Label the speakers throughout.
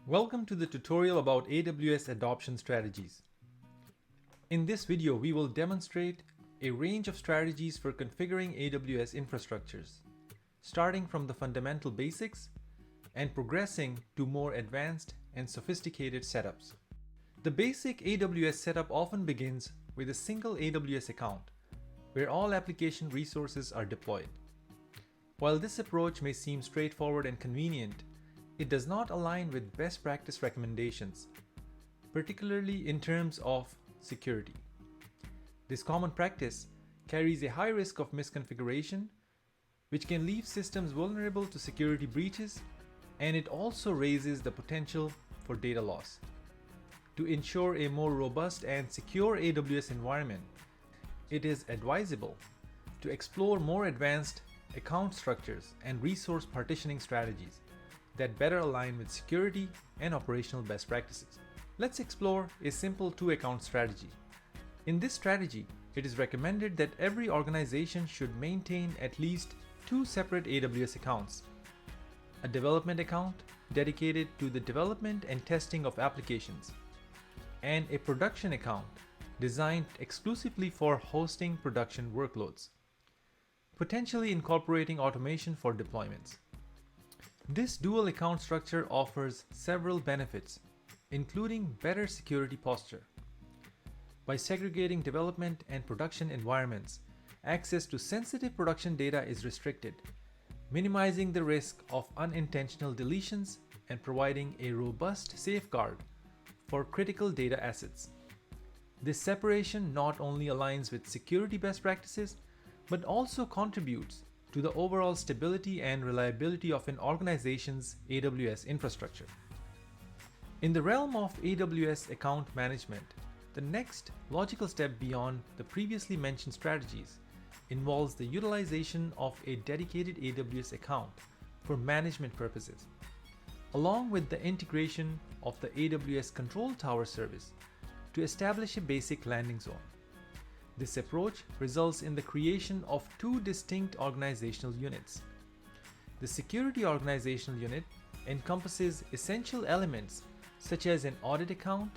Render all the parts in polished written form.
Speaker 1: Welcome to the tutorial about AWS adoption strategies. In this video, we will demonstrate a range of strategies for configuring AWS infrastructures, starting from the fundamental basics and progressing to more advanced and sophisticated setups. The basic AWS setup often begins with a single AWS account, where all application resources are deployed. While this approach may seem straightforward and convenient, it does not align with best practice recommendations, particularly in terms of security. This common practice carries a high risk of misconfiguration, which can leave systems vulnerable to security breaches, and it also raises the potential for data loss. To ensure a more robust and secure AWS environment, it is advisable to explore more advanced account structures and resource partitioning strategies that better align with security and operational best practices. Let's explore a simple two-account strategy. In this strategy, it is recommended that every organization should maintain at least two separate AWS accounts: a development account dedicated to the development and testing of applications, and a production account designed exclusively for hosting production workloads, potentially incorporating automation for deployments. This dual account structure offers several benefits, including better security posture. By segregating development and production environments, access to sensitive production data is restricted, minimizing the risk of unintentional deletions and providing a robust safeguard for critical data assets. This separation not only aligns with security best practices, but also contributes to the overall stability and reliability of an organization's AWS infrastructure. In the realm of AWS account management, the next logical step beyond the previously mentioned strategies involves the utilization of a dedicated AWS account for management purposes, along with the integration of the AWS Control Tower service to establish a basic landing zone. This approach results in the creation of two distinct organizational units. The Security Organizational Unit encompasses essential elements such as an audit account,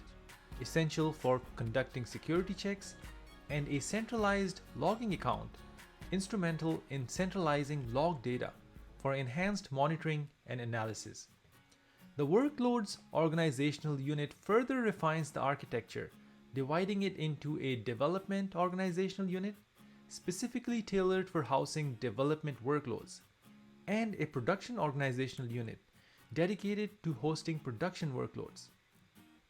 Speaker 1: essential for conducting security checks, and a centralized logging account, instrumental in centralizing log data for enhanced monitoring and analysis. The Workloads Organizational Unit further refines the architecture, dividing it into a development organizational unit specifically tailored for housing development workloads, and a production organizational unit dedicated to hosting production workloads.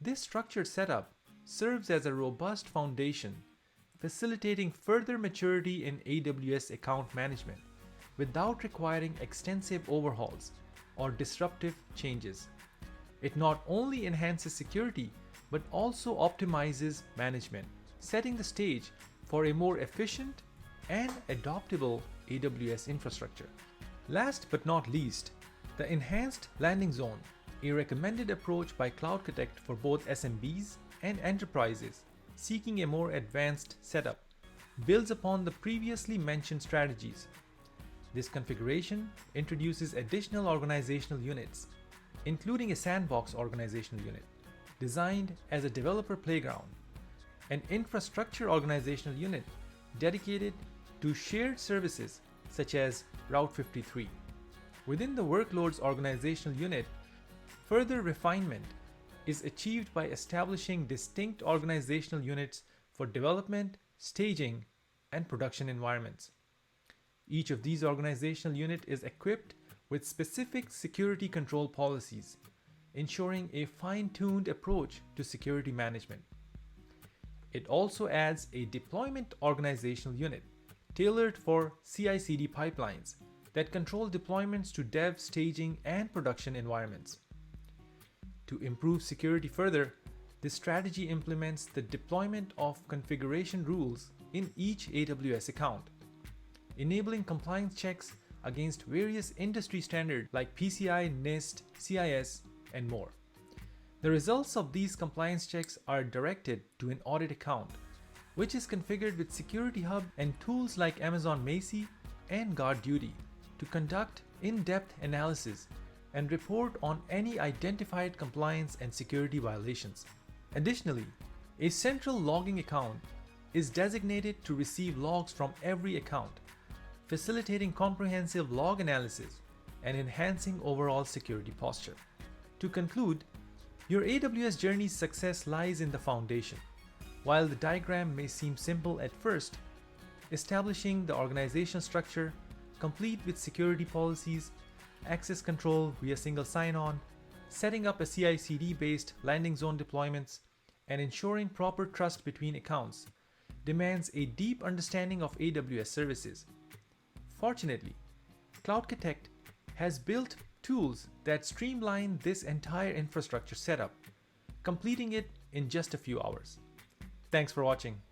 Speaker 1: This structured setup serves as a robust foundation, facilitating further maturity in AWS account management without requiring extensive overhauls or disruptive changes. It not only enhances security, but also optimizes management, setting the stage for a more efficient and adoptable AWS infrastructure. Last but not least, the enhanced landing zone, a recommended approach by CloudKitect for both SMBs and enterprises seeking a more advanced setup, builds upon the previously mentioned strategies. This configuration introduces additional organizational units, including a sandbox organizational unit, designed as a developer playground, an infrastructure organizational unit dedicated to shared services such as Route 53. Within the Workloads Organizational Unit, further refinement is achieved by establishing distinct organizational units for development, staging, and production environments. Each of these organizational units is equipped with specific security control policies, ensuring a fine-tuned approach to security management. It also adds a deployment organizational unit tailored for CI/CD pipelines that control deployments to dev, staging, and production environments. To improve security further, this strategy implements the deployment of configuration rules in each AWS account, enabling compliance checks against various industry standards like PCI, NIST, CIS, and more. The results of these compliance checks are directed to an audit account, which is configured with Security Hub and tools like Amazon Macie and GuardDuty to conduct in-depth analysis and report on any identified compliance and security violations. Additionally, a central logging account is designated to receive logs from every account, facilitating comprehensive log analysis and enhancing overall security posture. To conclude, your AWS journey's success lies in the foundation. While the diagram may seem simple at first, establishing the organization structure, complete with security policies, access control via single sign-on, setting up a CI/CD based landing zone deployments, and ensuring proper trust between accounts demands a deep understanding of AWS services. Fortunately, CloudKitect has built tools that streamline this entire infrastructure setup, completing it in just a few hours. Thanks for watching.